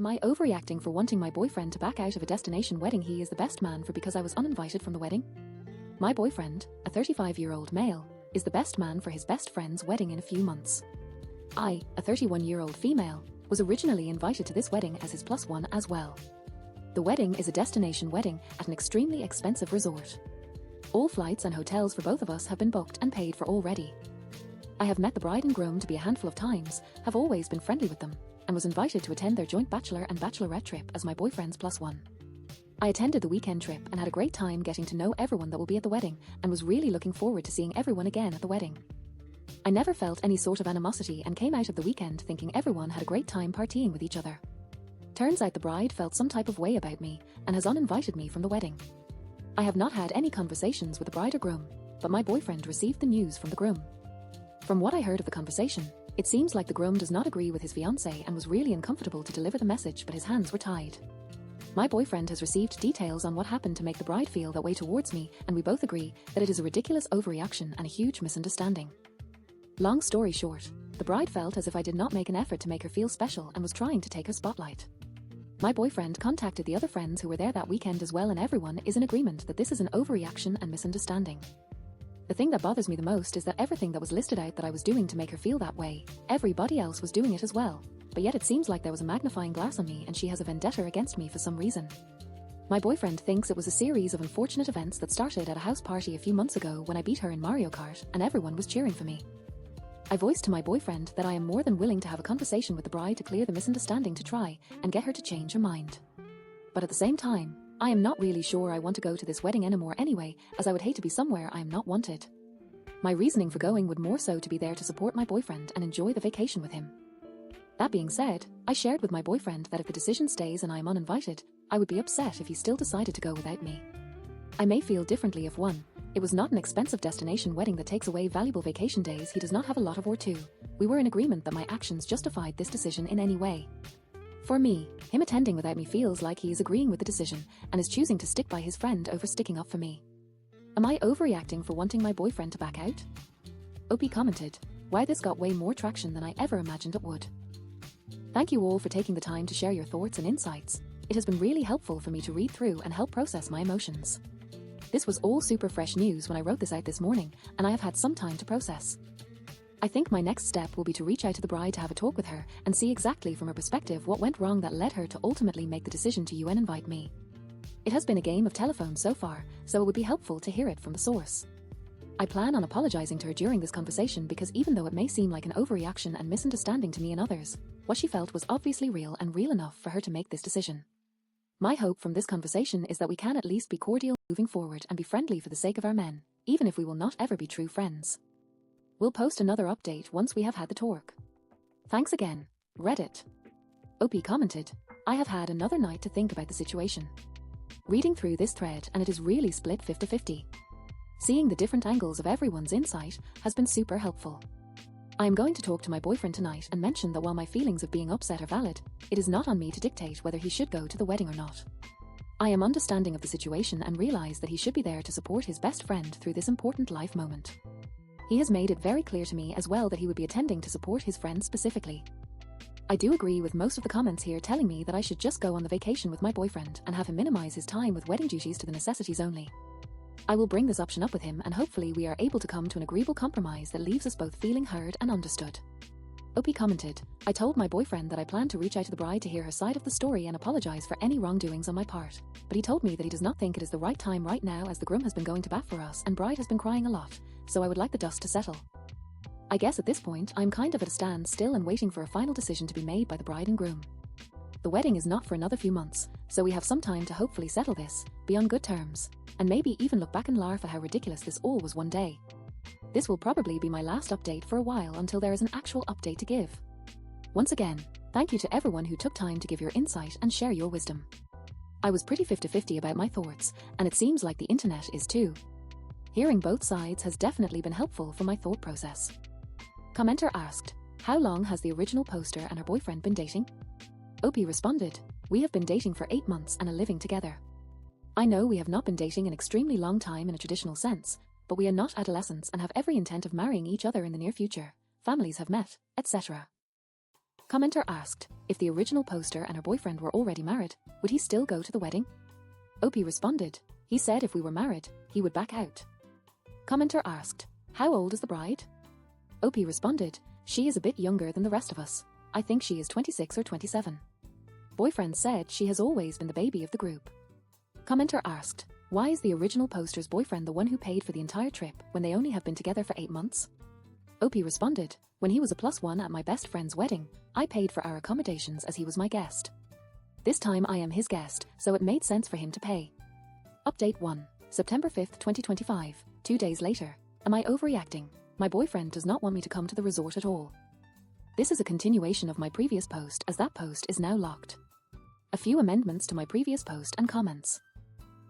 Am I overreacting for wanting my boyfriend to back out of a destination wedding he is the best man for because I was uninvited from the wedding? My boyfriend, a 35-year-old male, is the best man for his best friend's wedding in a few months. I, a 31-year-old female, was originally invited to this wedding as his plus one as well. The wedding is a destination wedding at an extremely expensive resort. All flights and hotels for both of us have been booked and paid for already. I have met the bride and groom to be a handful of times, have always been friendly with them, and was invited to attend their joint bachelor and bachelorette trip as my boyfriend's plus one. I attended the weekend trip and had a great time getting to know everyone that will be at the wedding and was really looking forward to seeing everyone again at the wedding. I never felt any sort of animosity and came out of the weekend thinking everyone had a great time partying with each other. Turns out the bride felt some type of way about me and has uninvited me from the wedding. I have not had any conversations with the bride or groom, but my boyfriend received the news from the groom. From what I heard of the conversation, it seems like the groom does not agree with his fiancé and was really uncomfortable to deliver the message, but his hands were tied. My boyfriend has received details on what happened to make the bride feel that way towards me, and we both agree that it is a ridiculous overreaction and a huge misunderstanding. Long story short, the bride felt as if I did not make an effort to make her feel special and was trying to take her spotlight. My boyfriend contacted the other friends who were there that weekend as well, and everyone is in agreement that this is an overreaction and misunderstanding. The thing that bothers me the most is that everything that was listed out that I was doing to make her feel that way, everybody else was doing it as well, but yet it seems like there was a magnifying glass on me and she has a vendetta against me for some reason. My boyfriend thinks it was a series of unfortunate events that started at a house party a few months ago when I beat her in Mario Kart and everyone was cheering for me. I voiced to my boyfriend that I am more than willing to have a conversation with the bride to clear the misunderstanding to try and get her to change her mind. But at the same time, I am not really sure I want to go to this wedding anymore anyway, as I would hate to be somewhere I am not wanted. My reasoning for going would more so to be there to support my boyfriend and enjoy the vacation with him. That being said, I shared with my boyfriend that if the decision stays and I am uninvited, I would be upset if he still decided to go without me. I may feel differently if one, it was not an expensive destination wedding that takes away valuable vacation days he does not have a lot of, or two, we were in agreement that my actions justified this decision in any way. For me, him attending without me feels like he is agreeing with the decision and is choosing to stick by his friend over sticking up for me. Am I overreacting for wanting my boyfriend to back out? OP commented, "Wow, this got way more traction than I ever imagined it would." Thank you all for taking the time to share your thoughts and insights. It has been really helpful for me to read through and help process my emotions. This was all super fresh news when I wrote this out this morning, and I have had some time to process. I think my next step will be to reach out to the bride to have a talk with her and see exactly from her perspective what went wrong that led her to ultimately make the decision to invite me. It has been a game of telephone so far, so it would be helpful to hear it from the source. I plan on apologizing to her during this conversation because even though it may seem like an overreaction and misunderstanding to me and others, what she felt was obviously real and real enough for her to make this decision. My hope from this conversation is that we can at least be cordial moving forward and be friendly for the sake of our men, even if we will not ever be true friends. We'll post another update once we have had the talk. Thanks again, Reddit. OP commented, "I have had another night to think about the situation. Reading through this thread and it is really split 50-50. Seeing the different angles of everyone's insight has been super helpful. I am going to talk to my boyfriend tonight and mention that while my feelings of being upset are valid, it is not on me to dictate whether he should go to the wedding or not. I am understanding of the situation and realize that he should be there to support his best friend through this important life moment. He has made it very clear to me as well that he would be attending to support his friend specifically. I do agree with most of the comments here telling me that I should just go on the vacation with my boyfriend and have him minimize his time with wedding duties to the necessities only. I will bring this option up with him and hopefully we are able to come to an agreeable compromise that leaves us both feeling heard and understood." OP commented, "I told my boyfriend that I plan to reach out to the bride to hear her side of the story and apologize for any wrongdoings on my part, but he told me that he does not think it is the right time right now as the groom has been going to bat for us and bride has been crying a lot, so I would like the dust to settle. I guess at this point I'm kind of at a standstill and waiting for a final decision to be made by the bride and groom. The wedding is not for another few months, so we have some time to hopefully settle this, be on good terms, and maybe even look back and laugh at how ridiculous this all was one day. This will probably be my last update for a while until there is an actual update to give. Once again, thank you to everyone who took time to give your insight and share your wisdom. I was pretty 50-50 about my thoughts, and it seems like the internet is too. Hearing both sides has definitely been helpful for my thought process." Commenter asked, "How long has the original poster and her boyfriend been dating?" OP responded, "We have been dating for 8 months and are living together. I know we have not been dating an extremely long time in a traditional sense, but we are not adolescents and have every intent of marrying each other in the near future. Families have met, etc." Commenter asked, if the original poster and her boyfriend were already married, would he still go to the wedding? Opie responded, he said if we were married, he would back out. Commenter asked, how old is the bride? Opie responded, she is a bit younger than the rest of us. I think she is 26 or 27. Boyfriend said she has always been the baby of the group. Commenter asked, why is the original poster's boyfriend the one who paid for the entire trip when they only have been together for 8 months? Opie responded, when he was a +1 at my best friend's wedding, I paid for our accommodations as he was my guest. This time I am his guest, so it made sense for him to pay. Update 1. September 5th, 2025, 2 days later. Am I overreacting? My boyfriend does not want me to come to the resort at all. This is a continuation of my previous post as that post is now locked. A few amendments to my previous post and comments.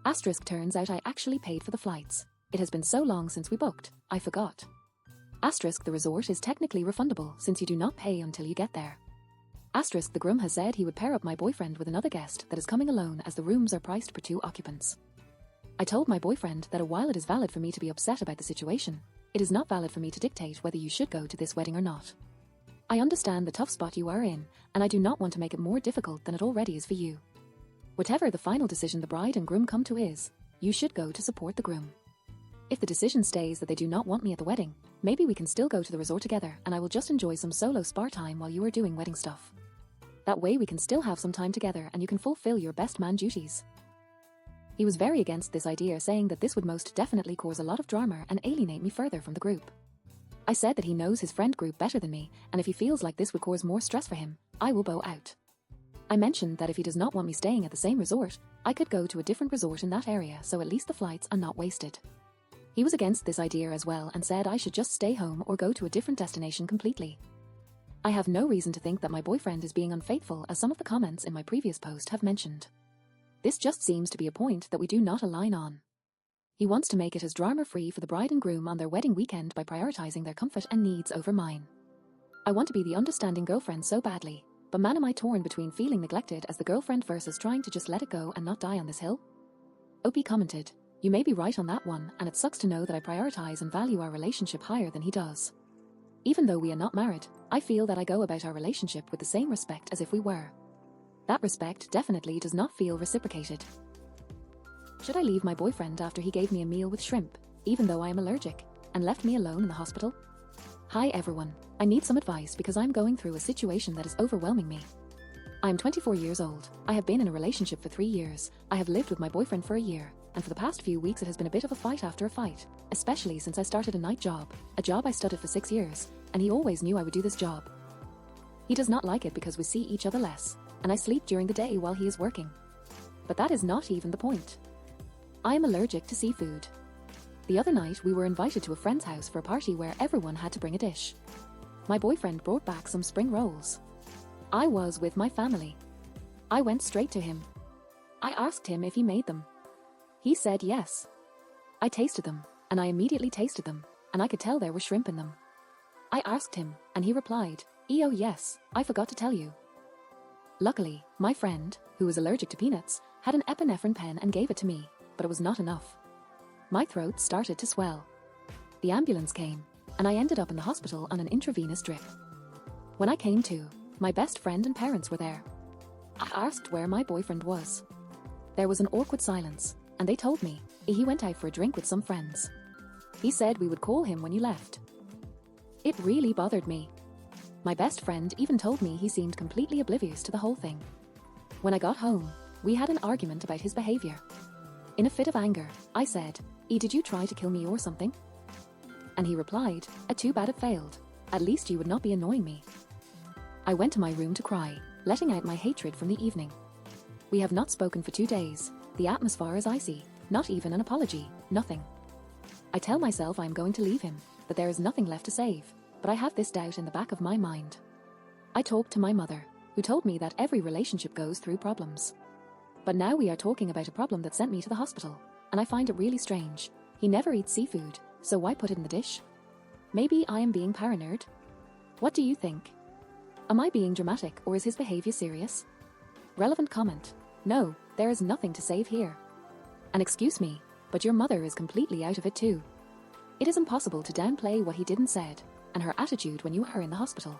Asterisk, turns out I actually paid for the flights. It has been so long since we booked, I forgot. Asterisk, the resort is technically refundable since you do not pay until you get there. Asterisk, the groom has said he would pair up my boyfriend with another guest that is coming alone as the rooms are priced per 2 occupants. I told my boyfriend that while it is valid for me to be upset about the situation, it is not valid for me to dictate whether you should go to this wedding or not. I understand the tough spot you are in, and I do not want to make it more difficult than it already is for you. Whatever the final decision the bride and groom come to is, you should go to support the groom. If the decision stays that they do not want me at the wedding, maybe we can still go to the resort together and I will just enjoy some solo spa time while you are doing wedding stuff. That way we can still have some time together and you can fulfill your best man duties. He was very against this idea, saying that this would most definitely cause a lot of drama and alienate me further from the group. I said that he knows his friend group better than me, and if he feels like this would cause more stress for him, I will bow out. I mentioned that if he does not want me staying at the same resort, I could go to a different resort in that area so at least the flights are not wasted. He was against this idea as well and said I should just stay home or go to a different destination completely. I have no reason to think that my boyfriend is being unfaithful, as some of the comments in my previous post have mentioned. This just seems to be a point that we do not align on. He wants to make it as drama-free for the bride and groom on their wedding weekend by prioritizing their comfort and needs over mine. I want to be the understanding girlfriend so badly, but man, am I torn between feeling neglected as the girlfriend versus trying to just let it go and not die on this hill? Opie commented, you may be right on that one, and it sucks to know that I prioritize and value our relationship higher than he does. Even though we are not married, I feel that I go about our relationship with the same respect as if we were. That respect definitely does not feel reciprocated. Should I leave my boyfriend after he gave me a meal with shrimp, even though I am allergic, and left me alone in the hospital? Hi everyone, I need some advice because I'm going through a situation that is overwhelming me. I am 24 years old, I have been in a relationship for 3 years, I have lived with my boyfriend for a year, and for the past few weeks it has been a bit of a fight after a fight, especially since I started a night job, a job I studied for 6 years, and he always knew I would do this job. He does not like it because we see each other less, and I sleep during the day while he is working. But that is not even the point. I am allergic to seafood. The other night we were invited to a friend's house for a party where everyone had to bring a dish. My boyfriend brought back some spring rolls. I was with my family. I went straight to him. I asked him if he made them. He said yes. I tasted them, and I immediately tasted them, and I could tell there was shrimp in them. I asked him, and he replied, "Oh yes, I forgot to tell you." Luckily, my friend, who was allergic to peanuts, had an epinephrine pen and gave it to me, but it was not enough. My throat started to swell. The ambulance came, and I ended up in the hospital on an intravenous drip. When I came to, my best friend and parents were there. I asked where my boyfriend was. There was an awkward silence, and they told me he went out for a drink with some friends. He said we would call him when you left. It really bothered me. My best friend even told me he seemed completely oblivious to the whole thing. When I got home, we had an argument about his behavior. In a fit of anger, I said, did you try to kill me or something?" And he replied, "Too bad it failed. At least you would not be annoying me." I went to my room to cry, letting out my hatred from the evening. We have not spoken for 2 days. The atmosphere is icy, not even an apology, nothing. I tell myself I am going to leave him, that there is nothing left to save, but I have this doubt in the back of my mind. I talked to my mother, who told me that every relationship goes through problems. But now we are talking about a problem that sent me to the hospital, and I find it really strange. He never eats seafood, so why put it in the dish? Maybe I am being paranoid? What do you think? Am I being dramatic or is his behavior serious? Relevant comment. No, there is nothing to save here. And excuse me, but your mother is completely out of it too. It is impossible to downplay what he did and said, and her attitude when you were in the hospital.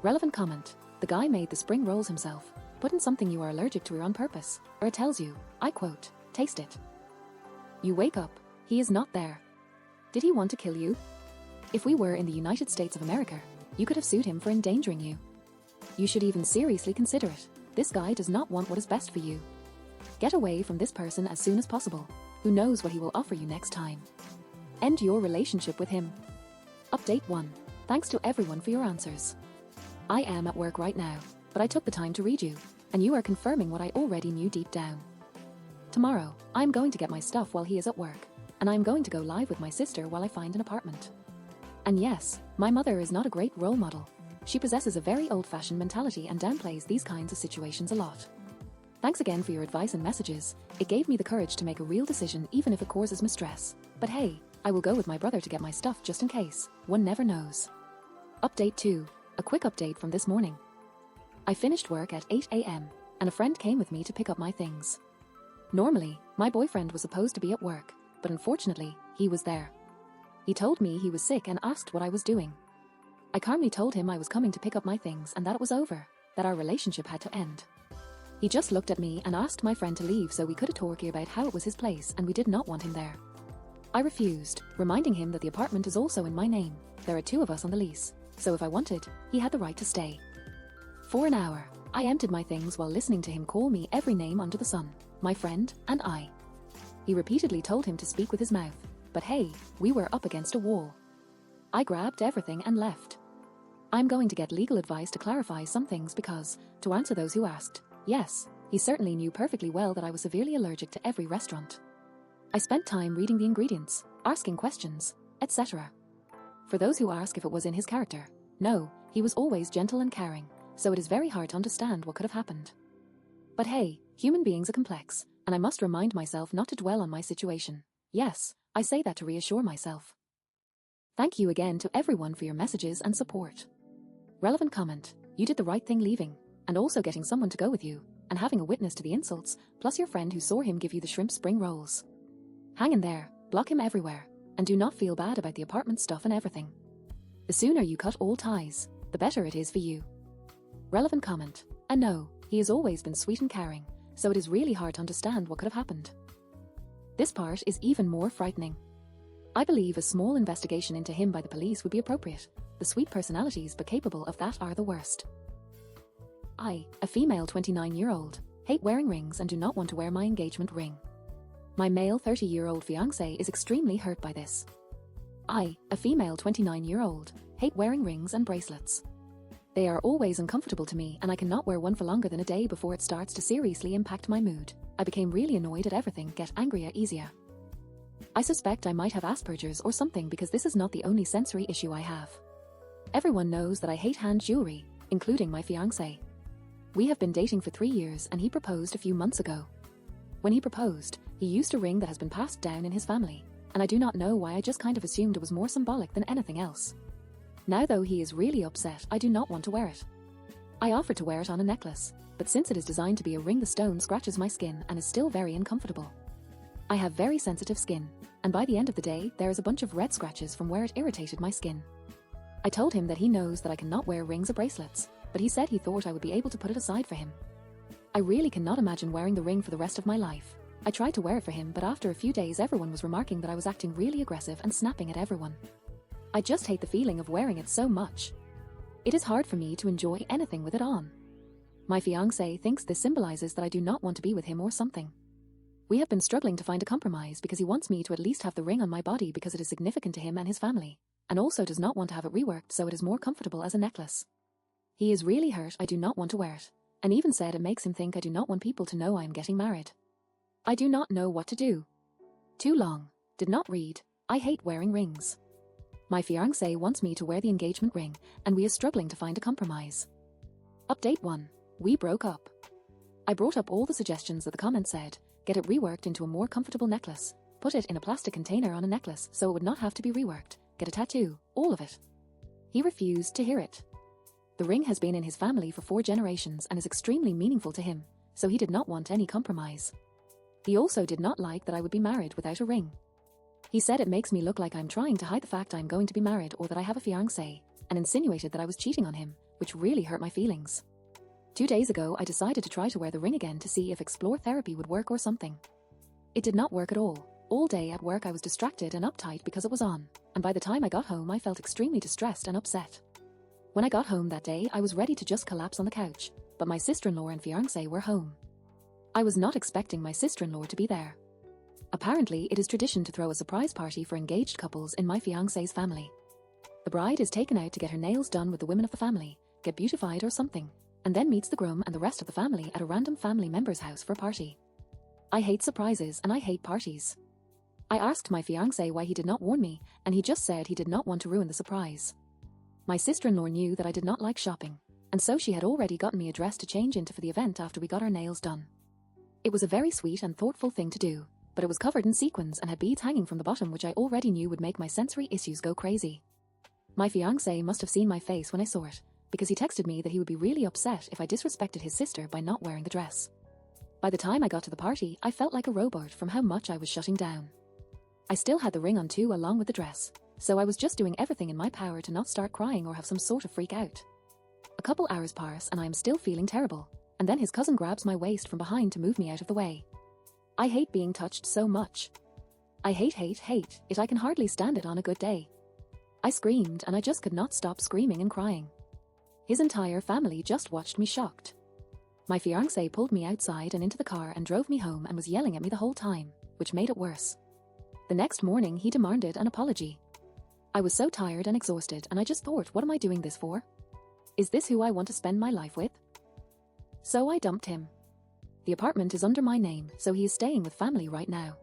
Relevant comment. The guy made the spring rolls himself. Put in something you are allergic to on purpose, or it tells you, I quote, taste it. You wake up, he is not there. Did he want to kill you? If we were in the United States of America, you could have sued him for endangering you. You should even seriously consider it. This guy does not want what is best for you. Get away from this person as soon as possible. Who knows what he will offer you next time? End your relationship with him. Update 1. Thanks to everyone for your answers. I am at work right now, but I took the time to read you, and you are confirming what I already knew deep down. Tomorrow, I am going to get my stuff while he is at work, and I am going to go live with my sister while I find an apartment. And yes, my mother is not a great role model. She possesses a very old-fashioned mentality and downplays these kinds of situations a lot. Thanks again for your advice and messages. It gave me the courage to make a real decision even if it causes me stress. But hey, I will go with my brother to get my stuff just in case. One never knows. Update 2. A quick update from this morning. I finished work at 8 a.m. and a friend came with me to pick up my things. Normally, my boyfriend was supposed to be at work, but unfortunately, he was there. He told me he was sick and asked what I was doing. I calmly told him I was coming to pick up my things and that it was over, that our relationship had to end. He just looked at me and asked my friend to leave so we could talk about how it was his place and we did not want him there. I refused, reminding him that the apartment is also in my name. There are 2 of us on the lease, so if I wanted, he had the right to stay. For an hour, I emptied my things while listening to him call me every name under the sun, my friend and I. He repeatedly told him to speak with his mouth, but hey, we were up against a wall. I grabbed everything and left. I'm going to get legal advice to clarify some things because, to answer those who asked, yes, he certainly knew perfectly well that I was severely allergic to every restaurant. I spent time reading the ingredients, asking questions, etc. For those who ask if it was in his character, no, he was always gentle and caring, so it is very hard to understand what could have happened. But hey, human beings are complex, and I must remind myself not to dwell on my situation. Yes, I say that to reassure myself. Thank you again to everyone for your messages and support. Relevant comment. You did the right thing leaving, and also getting someone to go with you, and having a witness to the insults, plus your friend who saw him give you the shrimp spring rolls. Hang in there, block him everywhere, and do not feel bad about the apartment stuff and everything. The sooner you cut all ties, the better it is for you. Relevant comment. And no, he has always been sweet and caring, so it is really hard to understand what could have happened. This part is even more frightening. I believe a small investigation into him by the police would be appropriate. The sweet personalities but capable of that are the worst. I, a female 29-year-old, hate wearing rings and do not want to wear my engagement ring. My male 30-year-old fiancé is extremely hurt by this. I, a female 29-year-old, hate wearing rings and bracelets. They are always uncomfortable to me and I cannot wear one for longer than a day before it starts to seriously impact my mood. I became really annoyed at everything, get angrier easier. I suspect I might have Asperger's or something because this is not the only sensory issue I have. Everyone knows that I hate hand jewelry, including my fiancé. We have been dating for 3 years and he proposed a few months ago. When he proposed, he used a ring that has been passed down in his family, and I do not know why I just kind of assumed it was more symbolic than anything else. Now though he is really upset, I do not want to wear it. I offered to wear it on a necklace, but since it is designed to be a ring, the stone scratches my skin and is still very uncomfortable. I have very sensitive skin, and by the end of the day there is a bunch of red scratches from where it irritated my skin. I told him that he knows that I cannot wear rings or bracelets, but he said he thought I would be able to put it aside for him. I really cannot imagine wearing the ring for the rest of my life. I tried to wear it for him, but after a few days everyone was remarking that I was acting really aggressive and snapping at everyone. I just hate the feeling of wearing it so much. It is hard for me to enjoy anything with it on. My fiancé thinks this symbolizes that I do not want to be with him or something. We have been struggling to find a compromise because he wants me to at least have the ring on my body because it is significant to him and his family, and also does not want to have it reworked so it is more comfortable as a necklace. He is really hurt I do not want to wear it, and even said it makes him think I do not want people to know I am getting married. I do not know what to do. Too long. Did not read. I hate wearing rings. My fiancé wants me to wear the engagement ring, and we are struggling to find a compromise. Update 1. We broke up. I brought up all the suggestions that the comments said, get it reworked into a more comfortable necklace, put it in a plastic container on a necklace so it would not have to be reworked, get a tattoo, all of it. He refused to hear it. The ring has been in his family for 4 generations and is extremely meaningful to him, so he did not want any compromise. He also did not like that I would be married without a ring. He said it makes me look like I'm trying to hide the fact I'm going to be married or that I have a fiancé, and insinuated that I was cheating on him, which really hurt my feelings. 2 days ago, I decided to try to wear the ring again to see if explore therapy would work or something. It did not work at all. All day at work I was distracted and uptight because it was on, and by the time I got home I felt extremely distressed and upset. When I got home that day, I was ready to just collapse on the couch, but my sister-in-law and fiancé were home. I was not expecting my sister-in-law to be there. Apparently, it is tradition to throw a surprise party for engaged couples in my fiancé's family. The bride is taken out to get her nails done with the women of the family, get beautified or something, and then meets the groom and the rest of the family at a random family member's house for a party. I hate surprises and I hate parties. I asked my fiancé why he did not warn me, and he just said he did not want to ruin the surprise. My sister-in-law knew that I did not like shopping, and so she had already gotten me a dress to change into for the event after we got our nails done. It was a very sweet and thoughtful thing to do, but it was covered in sequins and had beads hanging from the bottom, which I already knew would make my sensory issues go crazy. My fiancé must have seen my face when I saw it, because he texted me that he would be really upset if I disrespected his sister by not wearing the dress. By the time I got to the party, I felt like a robot from how much I was shutting down. I still had the ring on too, along with the dress, so I was just doing everything in my power to not start crying or have some sort of freak out. A couple hours pass and I am still feeling terrible, and then his cousin grabs my waist from behind to move me out of the way. I hate being touched so much. I hate it. I can hardly stand it on a good day. I screamed and I just could not stop screaming and crying. His entire family just watched me shocked. My fiancé pulled me outside and into the car and drove me home and was yelling at me the whole time, which made it worse. The next morning he demanded an apology. I was so tired and exhausted, and I just thought, what am I doing this for? Is this who I want to spend my life with? So I dumped him. The apartment is under my name, so he is staying with family right now.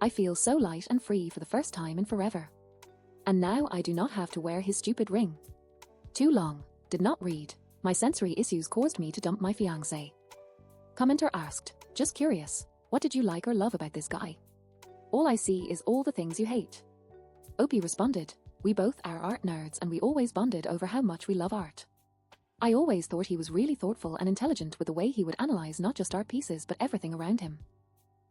I feel so light and free for the first time in forever. And now I do not have to wear his stupid ring. Too long, did not read. My sensory issues caused me to dump my fiancé. Commenter asked, just curious, what did you like or love about this guy? All I see is all the things you hate. Opie responded, we both are art nerds and we always bonded over how much we love art. I always thought he was really thoughtful and intelligent with the way he would analyze not just art pieces but everything around him.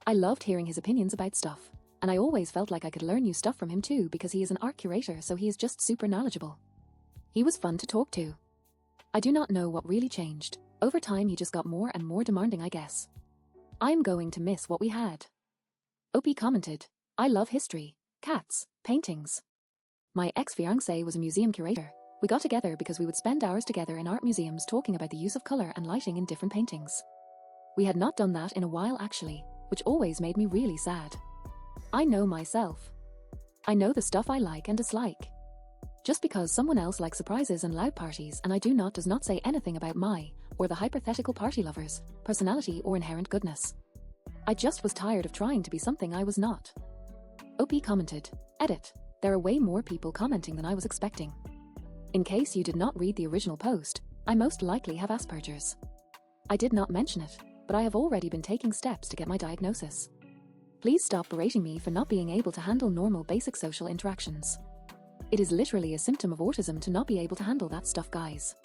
I loved hearing his opinions about stuff, and I always felt like I could learn new stuff from him too, because he is an art curator, so he is just super knowledgeable. He was fun to talk to. I do not know what really changed. Over time he just got more and more demanding, I guess. I'm going to miss what we had. Opie commented, I love history, cats, paintings. My ex-fiancé was a museum curator. We got together because we would spend hours together in art museums talking about the use of color and lighting in different paintings. We had not done that in a while actually, which always made me really sad. I know myself. I know the stuff I like and dislike. Just because someone else likes surprises and loud parties and I do not does not say anything about my, or the hypothetical party lover's, personality or inherent goodness. I just was tired of trying to be something I was not. Opie commented, edit, there are way more people commenting than I was expecting. In case you did not read the original post, I most likely have Asperger's. I did not mention it, but I have already been taking steps to get my diagnosis. Please stop berating me for not being able to handle normal basic social interactions. It is literally a symptom of autism to not be able to handle that stuff, guys.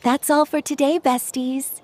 That's all for today, besties.